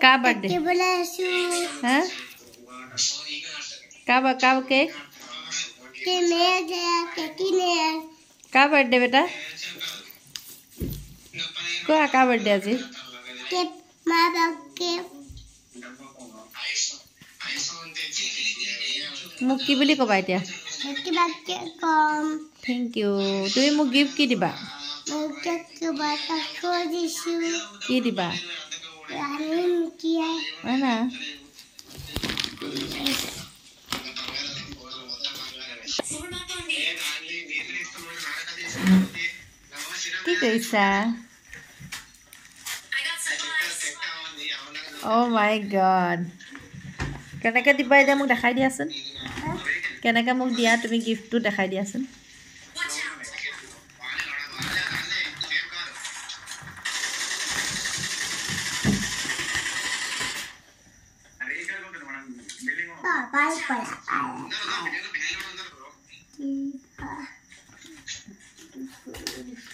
का बर्थडे हाँ का केक का बर्थडे बेटा का बर्थडे आज মোক কি বুলি কবা এতিয়া थैंक यू তুমি মোক গিফট কি দিবা কি দিবা না কি কৈছা Oh my god কেনেকৈ দিবা এতিয়া মোক দেখাই দিয়াচোন কেনেকৈ মোক দিয়া তুমি গিফটটো দেখাই দিয়াচোন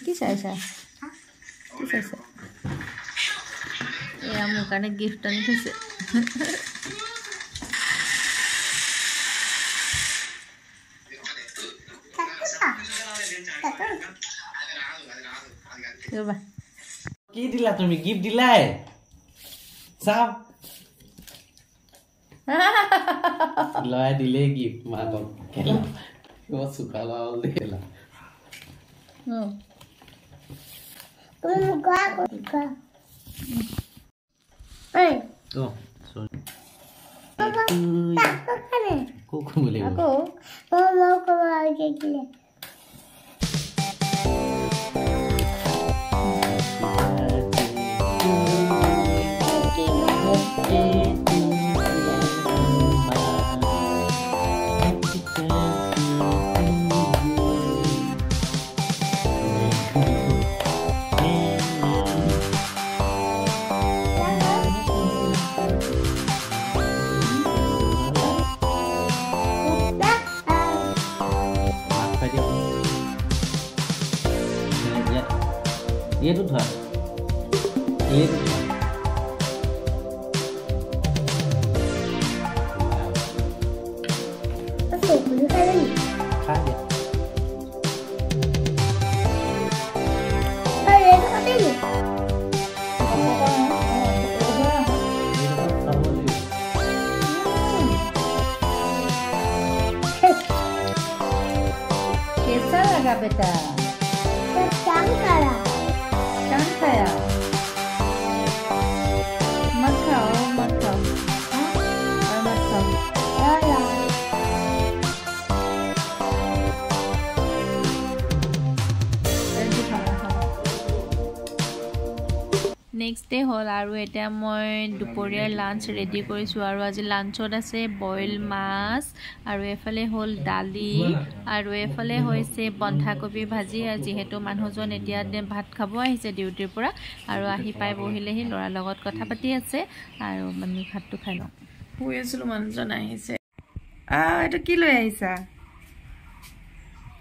কি চাইছা কি চাইছা এয়া মোৰ কাৰণে গিফট আনি থৈছে কি দিলা তুমি গিফট দিলাই চাও লয় দিলে গিফট মাকক কেলা ও সুকালা দেলা এই তো সরি কোকো বলে আকো ये तो था ये तो था खा गया कैसा लगा बेटा चांद खाया मत खाओ मत खाओ और मत खाओ नेक्स्ट डे हल और एटा मैं दुपरियार लांच रेडी करिसु और आज लांचत आछे बइल माछ और एफाले हल दाली और एफाले होइसे बंधाकबि भाजी और जेहेतु मानुहजन एटिया भात खाबो आइसे डिउटिर पुरा और आहि पाइ बहिलेहि लरा लगत कथा पाति आछे और मानि भातটো खाइ लওঁ हुइ आछिलो मानुहजन आइसे एटा कि লৈ आइसा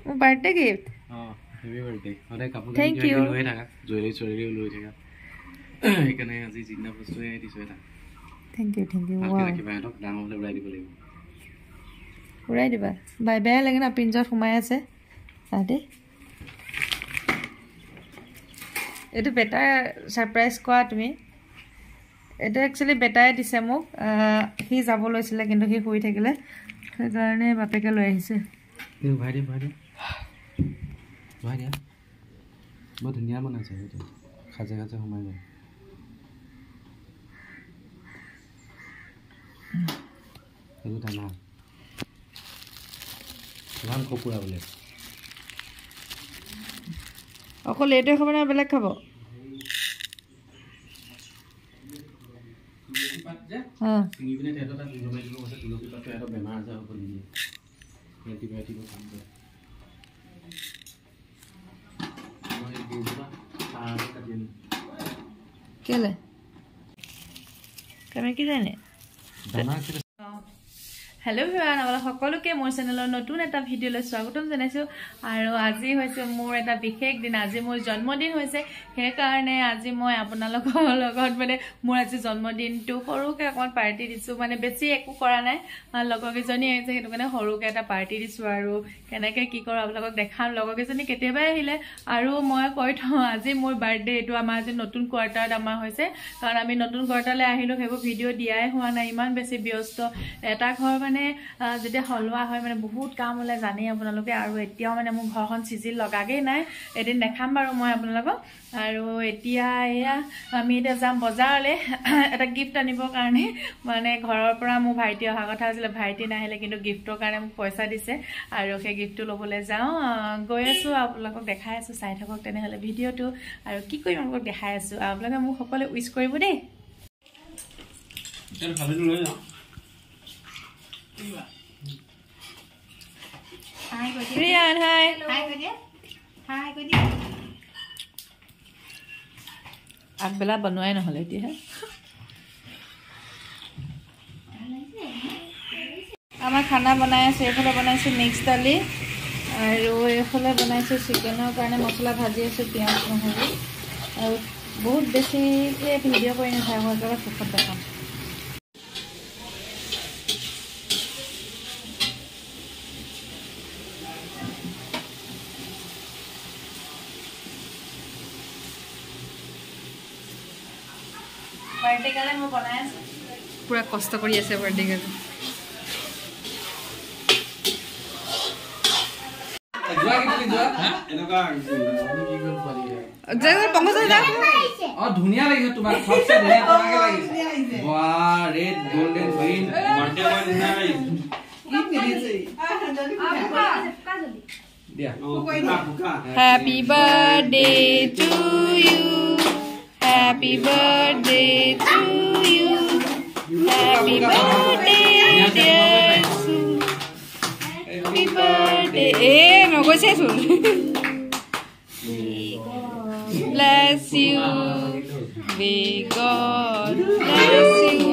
ओ बर्थडे गिफ्ट हैप्पी बर्थडे अरे कापुर थैंक यू লৈ থাকা জয়লি চয়লি লৈ থাকা এখানে আজি জিন্না বস্তুৱে দিছো এটা थैंक यू ওয়াও কিবা এটা দাম হলে উড়াই দিব লাগিব উড়াই দিবা বাই বাই লাগে না পিঞ্জত সোমাই আছে সাদে এটো বেটা সারপ্রাইজ কোয়া তুমি এটা एक्चुअली বেটাই দিছে মোক হি যাব লৈছিল কিন্তু হি শুই থাকিলে সেই কাৰণে বাপেকে লৈ আহিছে ভাই দে বহুত ধুনীয়া বনাইছে এটা খাজে খাজে সোমাই যায় এটো দানা ধান কপুৰা বলে অকল এটো খাব না বেলেগ খাব হ্যাঁ সিংবিনে তেটো তা লগাই দিব আছে তুলসী পাত এটো বেমাৰ আছে হ'ব নিয়ে এন্টিবায়োটিক কাম কৰে মই দিবা আর কাটিন কেলে তুমি কি জানে দানা हेलो एवरीवन आबला সকলোকে মোৰ চেনেলৰ নতুন এটা ভিডিঅলৈ স্বাগতম জনাইছো আৰু আজি হৈছে মোৰ এটা বিশেষ দিন আজি মোৰ জন্মদিন হৈছে সেই কাৰণে আজি মই আপোনালোকৰ লগত মানে মোৰ আজি জন্মদিনটো সৰুকে অকন পাৰ্টি দিছো মানে বেছি একো কৰা নাই লগৰকেজনী আহিছে হেতু কাৰণে সৰুকে এটা পাৰ্টি দিছো আৰু কেনেকে কি কৰা আপোনালোকক দেখাম লগৰকেজনী কেতিয়াবা আহিলে আৰু মই কৈ থওঁ আজি মোৰ বাৰ্থডে এটো আমাৰ যে নতুন কোৱাৰ্টাৰত আমাৰ হৈছে কাৰণ আমি নতুন কোৱাৰ্টাৰলৈ আহিলো হেবো ভিডিঅ দিয়াই হোৱা নাই ইমান বেছি ব্যস্ত এটা ঘৰ মানে যদি হলৱা হয় মানে বহুত কাম হলে জানি আপোনালোকে আৰু এতিয়াও মানে মোৰ ঘৰখন চিজিল লগাগে নাই এদিন দেখাম বাৰু মই আপোনালোকক আৰু এতিয়া এয়া আমি এতিয়া যাম বজাৰলৈ এটা গিফট আনিবৰ কাৰণে মানে ঘৰৰ পৰা মোৰ ভাইটি অহা কথা আছিল ভাইটি নাহিলে কিন্তু গিফটৰ কাৰণে মোক পইচা দিছে আৰু সেই গিফটটো ল'বলৈ যাওঁ গৈ আছো আপোনালোকক দেখাই আছো চাই থাকক তেনেহলে ভিডিঅটো আৰু কি কৰিম আপোনালোকক দেখাই আছো আপোনালোকে মোক সকলো উইশ কৰিব দেই চল ভাবিলো লৈ যাওঁ Hi, Rian, hi. Hi, Godia. Hi, Godia. আগবেলা বনোৱাই নহলে এতিয়া আমাৰ খানা বনাই আছে এফালে বনাইছে মিক্স দালি আৰু এফালে বনাইছে চিকেনৰ কাৰণে মছলা ভাজি আছে পিয়াজ নহৰু আৰু বহুত বেছি ভিডিঅ' কৰি নাথাকো একেবাৰে শেষত দেখাম बर्थडे गाले म बनाए पूरा कष्ट কৰি আছে बर्थडे गाले জোৱা কি জোৱা এনেকা আমি কি কৰিব পাৰি জেগা পংকজ দা ধুনিয়া লাগিছে তোমাক সবচে ধুনিয়া তোমাকে লাগিছে বাহ red golden green birthday boy দিনা কি মিলিছে দিয়া happy birthday to you Happy birthday to you. Happy birthday, dear Sue. Happy birthday. No go say so. Bless you. May God bless you.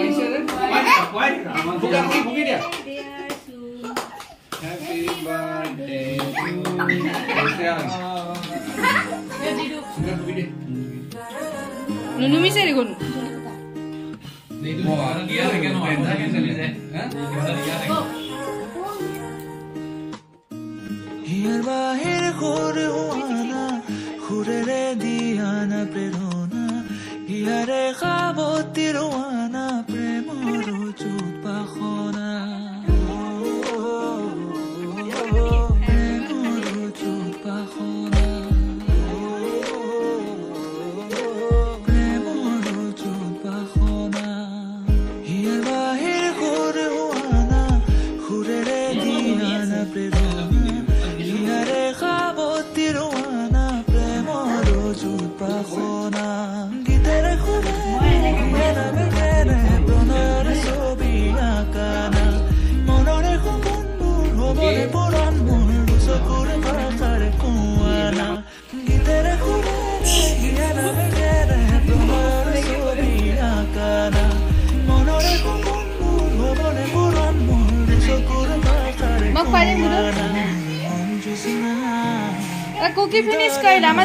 Happy birthday to you. Nunu bisa dikon. Wah, dia lagi no ada kan चले जाए, हैं? Here bahir khore hoana, khurere diana prerona, here khaboti roana, premoro chut pakhona. Premoro chut pakhona. Cookie finish कर दामा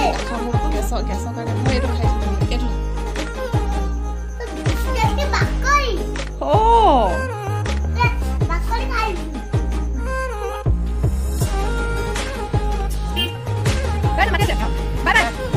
গেছৰ কাৰণে মই এইটো খাই দিলোঁ এইটো বাই বাই